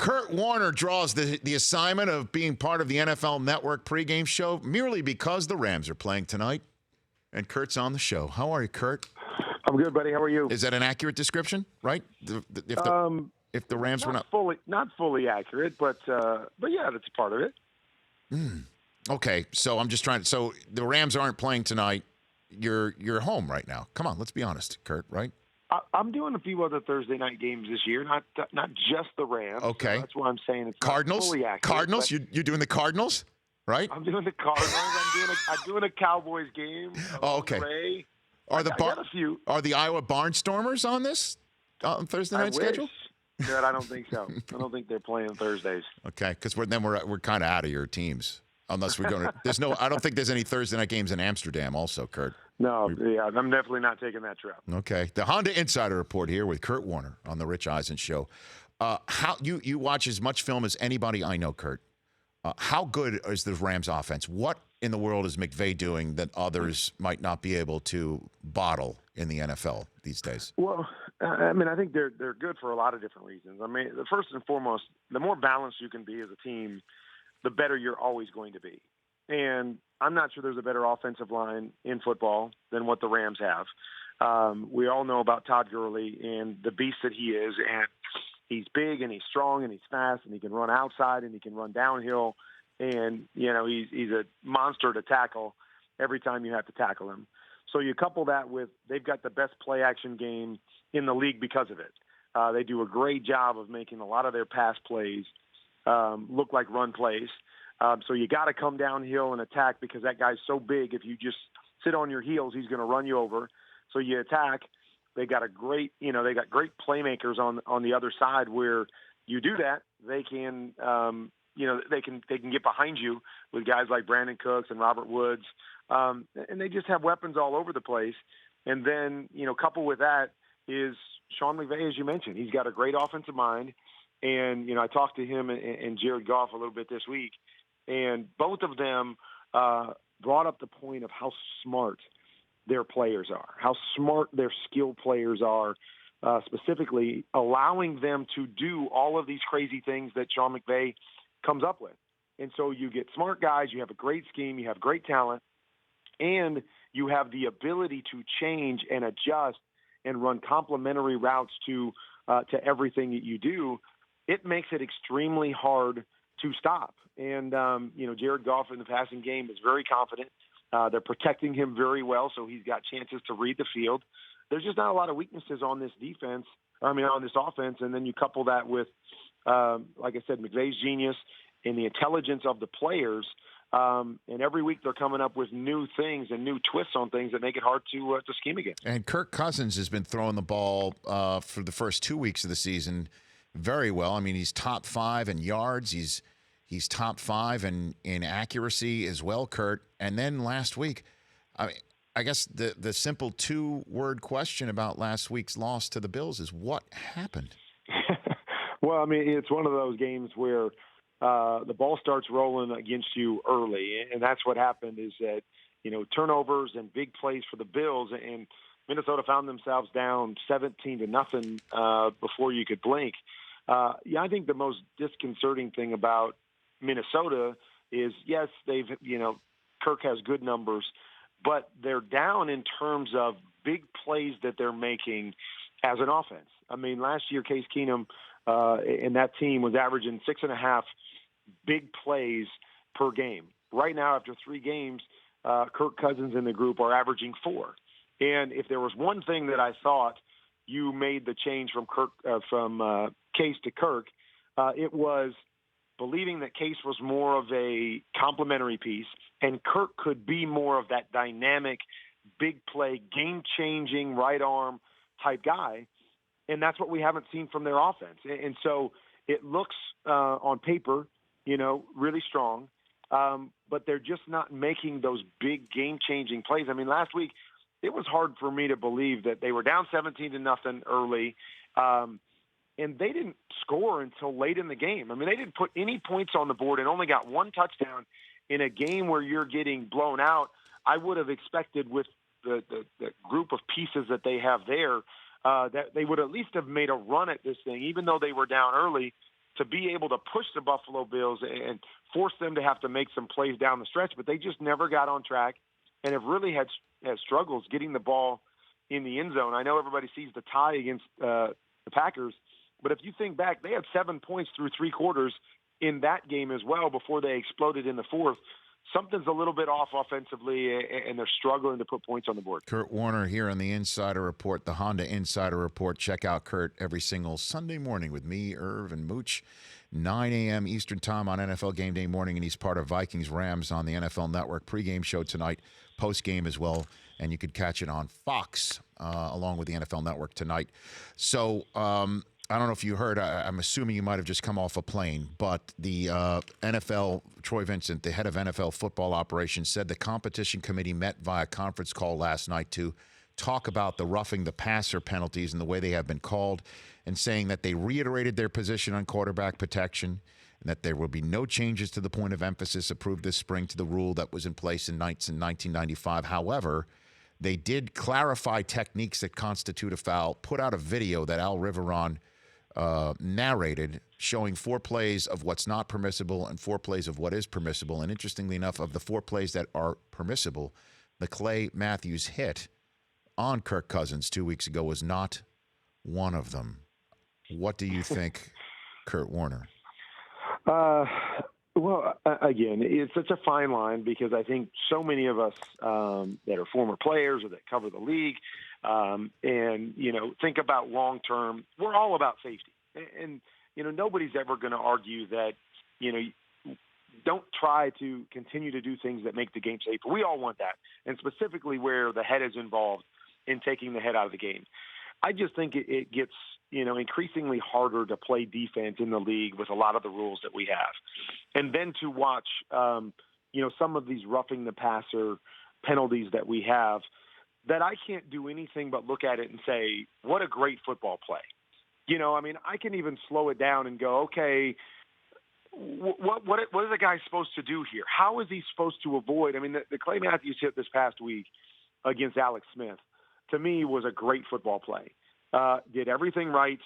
Kurt Warner draws the assignment of being part of the NFL Network pregame show merely because the Rams are playing tonight. And Kurt's on the show. How are you, Kurt? I'm good, buddy. How are you? Is that an accurate description, right? If the Rams were not fully accurate, but yeah, that's part of it. Okay, so I'm just trying to. So the Rams aren't playing tonight. You're home right now. Come on, let's be honest, Kurt. Right? I'm doing a few other Thursday night games this year, not just the Rams. Okay, so that's why I'm saying it's Cardinals. Not fully accurate. Cardinals. You're doing the Cardinals, right? I'm doing the Cardinals. I'm doing a Cowboys game. Oh, okay. Ray. Are the Iowa Barnstormers on this Thursday night schedule? But I don't think so. I don't think they're playing Thursdays. Okay, because we're kind of out of your teams unless we're going to. I don't think there's any Thursday night games in Amsterdam. Also, Kurt. No, I'm definitely not taking that trip. Okay, the Honda Insider Report here with Kurt Warner on the Rich Eisen Show. How you watch as much film as anybody I know, Kurt. How good is the Rams offense? What in the world is McVay doing that others might not be able to bottle in the NFL these days? Well, I mean, I think they're good for a lot of different reasons. I mean, the first and foremost, the more balanced you can be as a team, the better you're always going to be. And I'm not sure there's a better offensive line in football than what the Rams have. We all know about Todd Gurley and the beast that he is, and he's big and he's strong and he's fast and he can run outside and he can run downhill. And, he's a monster to tackle every time you have to tackle him. So you couple that with they've got the best play action game in the league because of it. They do a great job of making a lot of their pass plays look like run plays. So you got to come downhill and attack because that guy's so big. If you just sit on your heels, he's going to run you over. So you attack. They got great playmakers on the other side where you do that. They can, they can get behind you with guys like Brandon Cooks and Robert Woods. And they just have weapons all over the place. And then, coupled with that is Sean McVay, as you mentioned. He's got a great offensive mind. And, I talked to him and Jared Goff a little bit this week. And both of them brought up the point of how smart their players are, how smart their skilled players are, specifically allowing them to do all of these crazy things that Sean McVay comes up with. And so you get smart guys, you have a great scheme, you have great talent, and you have the ability to change and adjust and run complementary routes to everything that you do. It makes it extremely hard to stop. And, Jared Goff in the passing game is very confident. They're protecting him very well, so he's got chances to read the field. There's just not a lot of weaknesses on this on this offense. And then you couple that with, like I said, McVay's genius and the intelligence of the players. And every week they're coming up with new things and new twists on things that make it hard to scheme against. And Kirk Cousins has been throwing the ball for the first 2 weeks of the season very well. I mean, he's top 5 in yards. He's top 5 in accuracy as well, Kurt. And then last week, I guess the simple 2-word question about last week's loss to the Bills is what happened? Well, I mean, it's one of those games where the ball starts rolling against you early, and that's what happened is that, turnovers and big plays for the Bills, and Minnesota found themselves down 17-0 before you could blink. I think the most disconcerting thing about Minnesota is, yes, Kirk has good numbers, but they're down in terms of big plays that they're making as an offense. I mean, last year, Case Keenum and that team was averaging 6.5 big plays per game. Right now, after 3 games, Kirk Cousins and the group are averaging 4. And if there was one thing that I thought you made the change from Case to Kirk, it was believing that Case was more of a complementary piece and Kirk could be more of that dynamic, big play, game-changing, right arm type guy. And that's what we haven't seen from their offense. And so it looks on paper, really strong, but they're just not making those big game-changing plays. I mean, last week it was hard for me to believe that they were down 17-0 early, and they didn't score until late in the game. I mean, they didn't put any points on the board and only got 1 touchdown in a game where you're getting blown out. I would have expected with the group of pieces that they have there that they would at least have made a run at this thing, even though they were down early. to be able to push the Buffalo Bills and force them to have to make some plays down the stretch, but they just never got on track and have really had struggles getting the ball in the end zone. I know everybody sees the tie against the Packers, but if you think back, they had 7 points through three quarters in that game as well before they exploded in the fourth. Something's a little bit off offensively, and they're struggling to put points on the board. Kurt Warner here on the Insider Report, the Honda Insider Report. Check out Kurt every single Sunday morning with me, Irv, and Mooch, 9 a.m. Eastern Time on NFL Game Day morning, and he's part of Vikings-Rams on the NFL Network. Pregame show tonight, postgame as well, and you could catch it on Fox along with the NFL Network tonight. So I don't know if you heard, I'm assuming you might have just come off a plane, but the NFL, Troy Vincent, the head of NFL football operations, said the competition committee met via conference call last night to talk about the roughing the passer penalties and the way they have been called, and saying that they reiterated their position on quarterback protection and that there will be no changes to the point of emphasis approved this spring to the rule that was in place in 1995. However, they did clarify techniques that constitute a foul, put out a video that Al Riveron narrated showing 4 plays of what's not permissible and 4 plays of what is permissible. And interestingly enough, of the 4 plays that are permissible, the Clay Matthews hit on Kirk Cousins 2 weeks ago was not one of them. What do you think, Kurt Warner? Well, again, it's such a fine line because I think so many of us that are former players or that cover the league and, think about long-term, we're all about safety. And nobody's ever going to argue that, don't try to continue to do things that make the game safer. We all want that, and specifically where the head is involved in taking the head out of the game. I just think it gets, increasingly harder to play defense in the league with a lot of the rules that we have. And then to watch, some of these roughing the passer penalties that we have, that I can't do anything but look at it and say, what a great football play. I can even slow it down and go, okay, what is the guy supposed to do here? How is he supposed to avoid? The Clay Matthews hit this past week against Alex Smith, to me, was a great football play. Did everything right,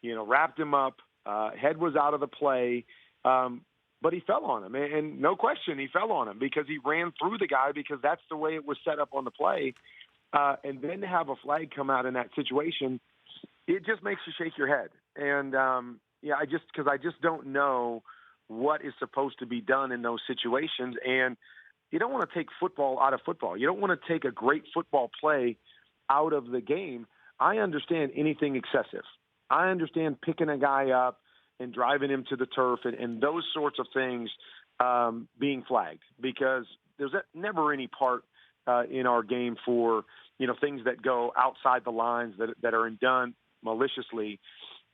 wrapped him up, head was out of the play, but he fell on him. And no question, he fell on him because he ran through the guy because that's the way it was set up on the play. And then to have a flag come out in that situation, it just makes you shake your head. And, I just don't know what is supposed to be done in those situations. And you don't want to take football out of football. You don't want to take a great football play out of the game. I understand anything excessive. I understand picking a guy up and driving him to the turf and those sorts of things being flagged because there's never any part in our game for, things that go outside the lines that are done maliciously.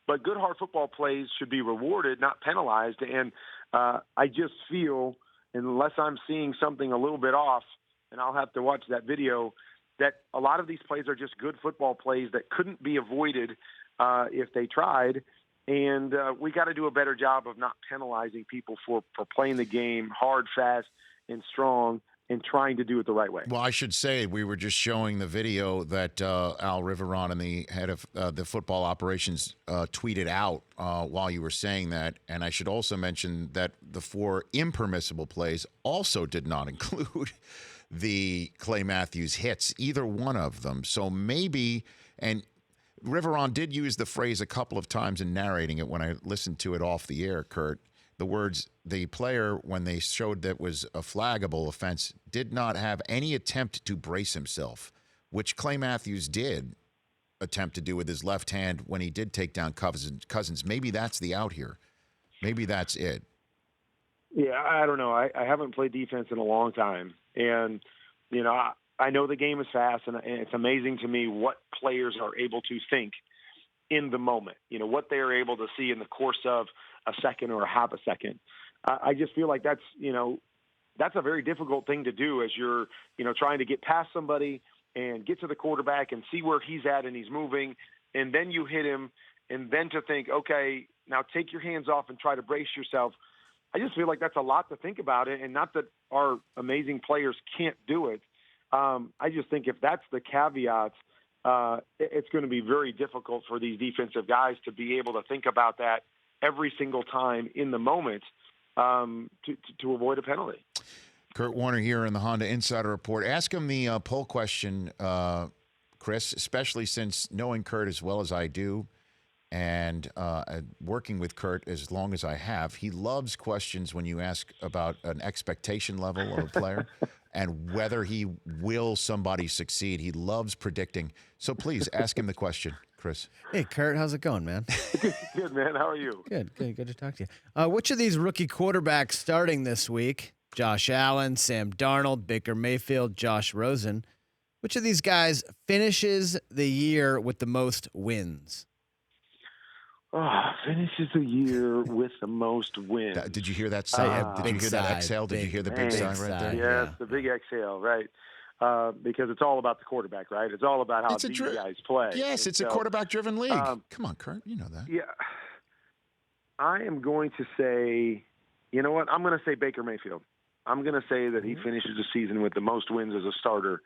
But good, hard football plays should be rewarded, not penalized. And I just feel, unless I'm seeing something a little bit off, and I'll have to watch that video, that a lot of these plays are just good football plays that couldn't be avoided if they tried. And we got to do a better job of not penalizing people for playing the game hard, fast, and strong and trying to do it the right way. Well, I should say we were just showing the video that Al Riveron and the head of the football operations tweeted out while you were saying that. And I should also mention that the 4 impermissible plays also did not include the Clay Matthews hits, either one of them. So maybe, and Riveron did use the phrase a couple of times in narrating it when I listened to it off the air, Kurt, the words, the player, when they showed that was a flaggable offense, did not have any attempt to brace himself, which Clay Matthews did attempt to do with his left hand when he did take down Cousins. Maybe that's the out here. Maybe that's it. Yeah, I don't know. I haven't played defense in a long time. And, I know the game is fast, and it's amazing to me what players are able to think in the moment, what they are able to see in the course of a second or a half a second. I just feel like that's a very difficult thing to do as you're, trying to get past somebody and get to the quarterback and see where he's at and he's moving, and then you hit him, and then to think, okay, now take your hands off and try to brace yourself. I just feel like that's a lot to think about it, and not that our amazing players can't do it. I just think if that's the caveat, it's going to be very difficult for these defensive guys to be able to think about that every single time in the moment to avoid a penalty. Kurt Warner here in the Honda Insider Report. Ask him the poll question, Chris, especially since knowing Kurt as well as I do and working with Kurt as long as I have, he loves questions when you ask about an expectation level of a player and whether he will somebody succeed. He loves predicting. So please ask him the question, Chris. Hey, Kurt, how's it going, man? Good, man. How are you? Good to talk to you. Which of these rookie quarterbacks starting this week, Josh Allen, Sam Darnold, Baker Mayfield, Josh Rosen, which of these guys finishes the year with the most wins? Finishes the year with the most wins. Did you hear that sigh? Did you hear that sigh, exhale? Did you hear the big sigh right there? Yes, the big exhale, right? Because it's all about the quarterback, right? It's all about how these guys play. Yes, it's a quarterback-driven league. Come on, Kurt, you know that. Yeah, I am going to say, you know what? I'm going to say Baker Mayfield. I'm going to say that he finishes the season with the most wins as a starter.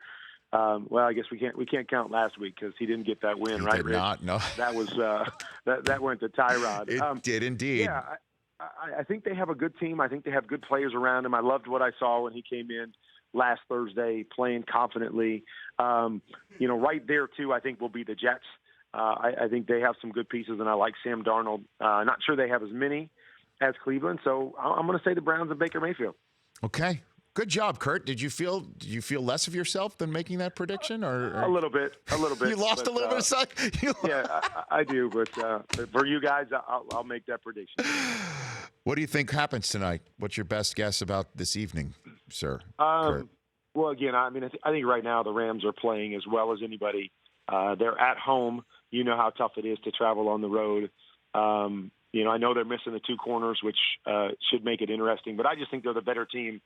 Well, I guess we can't count last week because he didn't get that win, right? Did not, no. That was that went to Tyrod. It did indeed. Yeah, I think they have a good team. I think they have good players around him. I loved what I saw when he came in last Thursday, playing confidently. Right there too, I think will be the Jets. I think they have some good pieces, and I like Sam Darnold. Not sure they have as many as Cleveland, so I'm going to say the Browns and Baker Mayfield. Okay. Good job, Kurt. Did you feel less of yourself than making that prediction, or a little bit? You lost a little bit of sight. Yeah, I do. But for you guys, I'll make that prediction. What do you think happens tonight? What's your best guess about this evening, sir? Kurt? Well, again, I think right now the Rams are playing as well as anybody. They're at home. You know how tough it is to travel on the road. I know they're missing the two corners, which should make it interesting. But I just think they're the better team.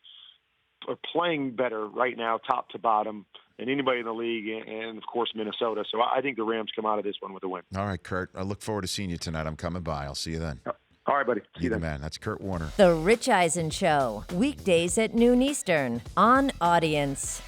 Are playing better right now, top to bottom, than anybody in the league, and of course Minnesota. So I think the Rams come out of this one with a win. All right, Kurt. I look forward to seeing you tonight. I'm coming by. I'll see you then. All right, buddy. See you then. Man. That's Kurt Warner. The Rich Eisen Show, weekdays at noon Eastern on Audience.